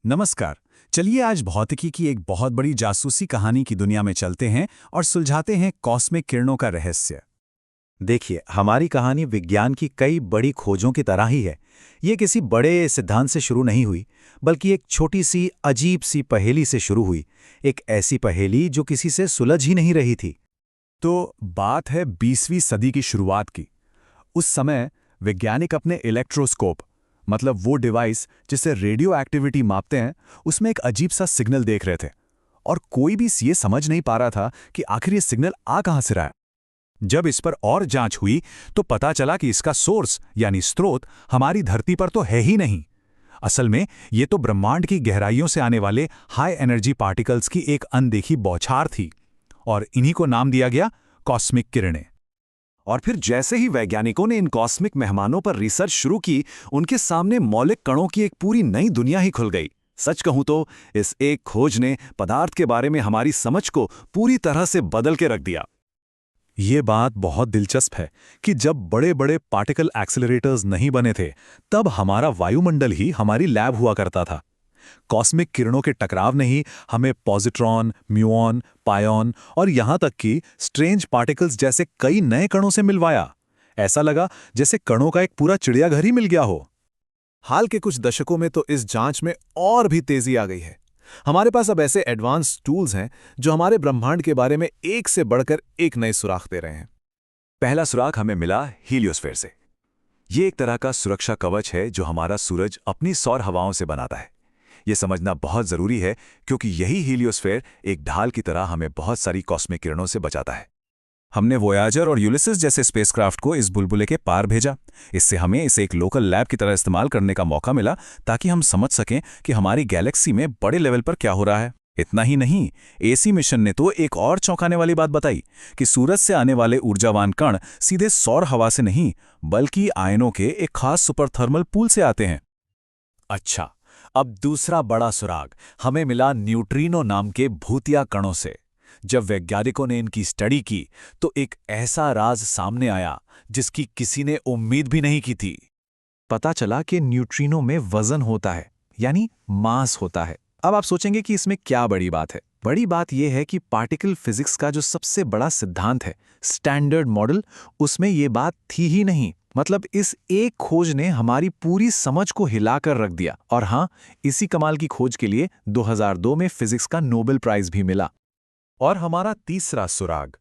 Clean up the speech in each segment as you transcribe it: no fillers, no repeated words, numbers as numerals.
नमस्कार। चलिए आज भौतिकी की एक बहुत बड़ी जासूसी कहानी की दुनिया में चलते हैं और सुलझाते हैं कॉस्मिक किरणों का रहस्य। देखिए, हमारी कहानी विज्ञान की कई बड़ी खोजों की तरह ही है। ये किसी बड़े सिद्धांत से शुरू नहीं हुई, बल्कि एक छोटी सी अजीब सी पहेली से शुरू हुई। एक ऐसी पहेली जो किसी से सुलझ ही नहीं रही थी। तो बात है 20वीं सदी की शुरुआत की। उस समय वैज्ञानिक अपने इलेक्ट्रोस्कोप, मतलब वो डिवाइस जिसे रेडियो एक्टिविटी मापते हैं, उसमें एक अजीब सा सिग्नल देख रहे थे। और कोई भी ये समझ नहीं पा रहा था कि आखिर ये सिग्नल आ कहां से रहा है। जब इस पर और जांच हुई तो पता चला कि इसका सोर्स यानी स्रोत हमारी धरती पर तो है ही नहीं। असल में ये तो ब्रह्मांड की गहराइयों से आने वाले हाई एनर्जी पार्टिकल्स की एक अनदेखी बौछार थी, और इन्हीं को नाम दिया गया कॉस्मिक किरणें। और फिर जैसे ही वैज्ञानिकों ने इन कॉस्मिक मेहमानों पर रिसर्च शुरू की, उनके सामने मौलिक कणों की एक पूरी नई दुनिया ही खुल गई। सच कहूं तो इस एक खोज ने पदार्थ के बारे में हमारी समझ को पूरी तरह से बदल के रख दिया। ये बात बहुत दिलचस्प है कि जब बड़े बड़े पार्टिकल एक्सेलरेटर्स नहीं बने थे, तब हमारा वायुमंडल ही हमारी लैब हुआ करता था। कॉस्मिक किरणों के टकराव ने ही हमें पॉजिट्रॉन, म्यूऑन, पायोन और यहां तक कि स्ट्रेंज पार्टिकल्स जैसे कई नए कणों से मिलवाया। ऐसा लगा जैसे कणों का एक पूरा चिड़ियाघर ही मिल गया हो। हाल के कुछ दशकों में तो इस जांच में और भी तेजी आ गई है। हमारे पास अब ऐसे एडवांस टूल्स हैं जो हमारे ब्रह्मांड के बारे में एक से बढ़कर एक नए सुराख दे रहे हैं। पहला सुराग हमें मिला हीलियोस्फेयर से। ये एक तरह का सुरक्षा कवच है जो हमारा सूरज अपनी सौर हवाओं से बनाता है। ये समझना बहुत जरूरी है क्योंकि यही हीलियोस्फेयर एक ढाल की तरह हमें बहुत सारी कॉस्मिक किरणों से बचाता है। हमने वोयाजर और यूलिसिस जैसे स्पेसक्राफ्ट को इस बुलबुले के पार भेजा। इससे हमें इसे एक लोकल लैब की तरह इस्तेमाल करने का मौका मिला, ताकि हम समझ सकें कि हमारी गैलेक्सी में बड़े लेवल पर क्या हो रहा है। इतना ही नहीं, एसी मिशन ने तो एक और चौंकाने वाली बात बताई कि सूरज से आने वाले ऊर्जावान कण सीधे सौर हवा से नहीं, बल्कि आयनों के एक खास सुपर थर्मल पूल से आते हैं। अच्छा, अब दूसरा बड़ा सुराग हमें मिला न्यूट्रिनो नाम के भूतिया कणों से। जब वैज्ञानिकों ने इनकी स्टडी की तो एक ऐसा राज सामने आया जिसकी किसी ने उम्मीद भी नहीं की थी। पता चला कि न्यूट्रिनो में वजन होता है, यानी मास होता है। अब आप सोचेंगे कि इसमें क्या बड़ी बात है। बड़ी बात यह है कि पार्टिकल फिजिक्स का जो सबसे बड़ा सिद्धांत है, स्टैंडर्ड मॉडल, उसमें यह बात थी ही नहीं। मतलब इस एक खोज ने हमारी पूरी समझ को हिलाकर रख दिया। और हां, इसी कमाल की खोज के लिए 2002 में फिजिक्स का नोबेल प्राइज भी मिला। और हमारा तीसरा सुराग,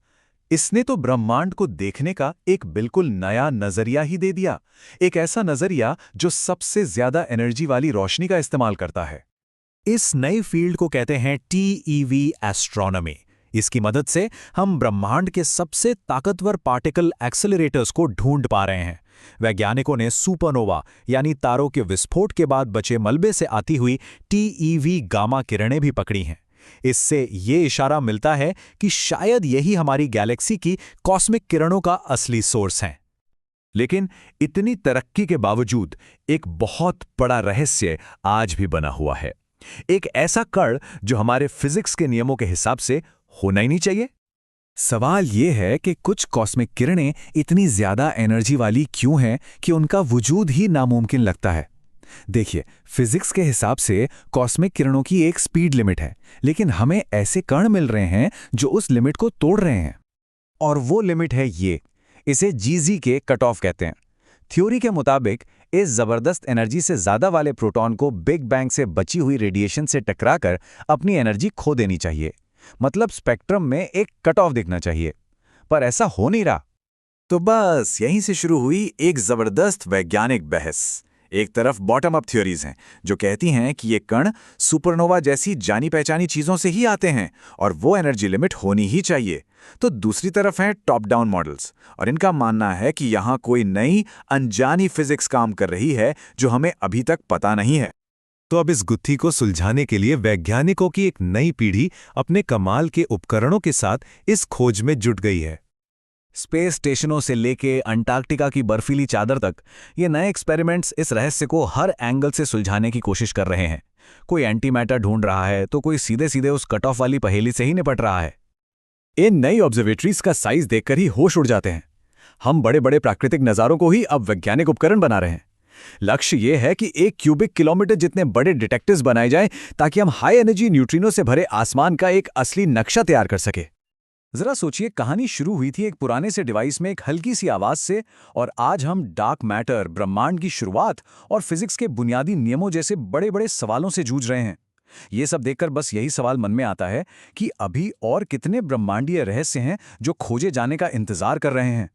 इसने तो ब्रह्मांड को देखने का एक बिल्कुल नया नजरिया ही दे दिया। एक ऐसा नजरिया जो सबसे ज्यादा एनर्जी वाली रोशनी का इस्तेमाल करता है। इस नई फील्ड को कहते हैं TeV एस्ट्रोनॉमी। इसकी मदद से हम ब्रह्मांड के सबसे ताकतवर पार्टिकल एक्सेलरेटर्स को ढूंढ पा रहे हैं। वैज्ञानिकों ने सुपरनोवा यानी तारों के विस्फोट के बाद बचे मलबे से आती हुई TeV गामा किरणें भी पकड़ी हैं। इससे ये इशारा मिलता है कि शायद यही हमारी गैलेक्सी की कॉस्मिक किरणों का असली सोर्स हैं। लेकिन इतनी तरक्की के बावजूद एक बहुत बड़ा रहस्य आज भी बना हुआ है। एक ऐसा कण जो हमारे फिजिक्स के नियमों के हिसाब से होना ही नहीं चाहिए। सवाल यह है कि कुछ कॉस्मिक किरणें इतनी ज्यादा एनर्जी वाली क्यों हैं कि उनका वजूद ही नामुमकिन लगता है। देखिए, फिजिक्स के हिसाब से कॉस्मिक किरणों की एक स्पीड लिमिट है, लेकिन हमें ऐसे कण मिल रहे हैं जो उस लिमिट को तोड़ रहे हैं। और वो लिमिट है ये, इसे GZ के कट ऑफ कहते हैं। थ्योरी के मुताबिक इस जबरदस्त एनर्जी से ज्यादा वाले प्रोटॉन को बिग बैंग से बची हुई रेडिएशन से टकराकर अपनी एनर्जी खो देनी चाहिए। मतलब स्पेक्ट्रम में एक कट ऑफ दिखना चाहिए, पर ऐसा हो नहीं रहा। तो बस यहीं से शुरू हुई एक जबरदस्त वैज्ञानिक बहस। एक तरफ बॉटम अप थ्योरीज हैं जो कहती हैं कि ये कण सुपरनोवा जैसी जानी पहचानी चीजों से ही आते हैं और वो एनर्जी लिमिट होनी ही चाहिए। तो दूसरी तरफ हैं टॉप डाउन मॉडल्स, और इनका मानना है कि यहाँ कोई नई अनजानी फिजिक्स काम कर रही है जो हमें अभी तक पता नहीं है। तो अब इस गुत्थी को सुलझाने के लिए वैज्ञानिकों की एक नई पीढ़ी अपने कमाल के उपकरणों के साथ इस खोज में जुट गई है। स्पेस स्टेशनों से लेके अंटार्कटिका की बर्फीली चादर तक ये नए एक्सपेरिमेंट्स इस रहस्य को हर एंगल से सुलझाने की कोशिश कर रहे हैं। कोई एंटी मैटर ढूंढ रहा है तो कोई सीधे सीधे उस कट ऑफ वाली पहेली से ही निपट रहा है। इन नई ऑब्जर्वेटरीज का साइज देखकर ही होश उड़ जाते हैं। हम बड़े बड़े प्राकृतिक नज़ारों को ही अब वैज्ञानिक उपकरण बना रहे हैं। लक्ष्य ये है कि 1 क्यूबिक किलोमीटर जितने बड़े डिटेक्टर्स बनाए जाएं ताकि हम हाई एनर्जी न्यूट्रिनो से भरे आसमान का एक असली नक्शा तैयार कर सके। जरा सोचिए, कहानी शुरू हुई थी एक पुराने से डिवाइस में एक हल्की सी आवाज से, और आज हम डार्क मैटर, ब्रह्मांड की शुरुआत और फिजिक्स के बुनियादी नियमों जैसे बड़े बड़े सवालों से जूझ रहे हैं। ये सब देखकर बस यही सवाल मन में आता है कि अभी और कितने ब्रह्मांडीय रहस्य हैं जो खोजे जाने का इंतजार कर रहे हैं।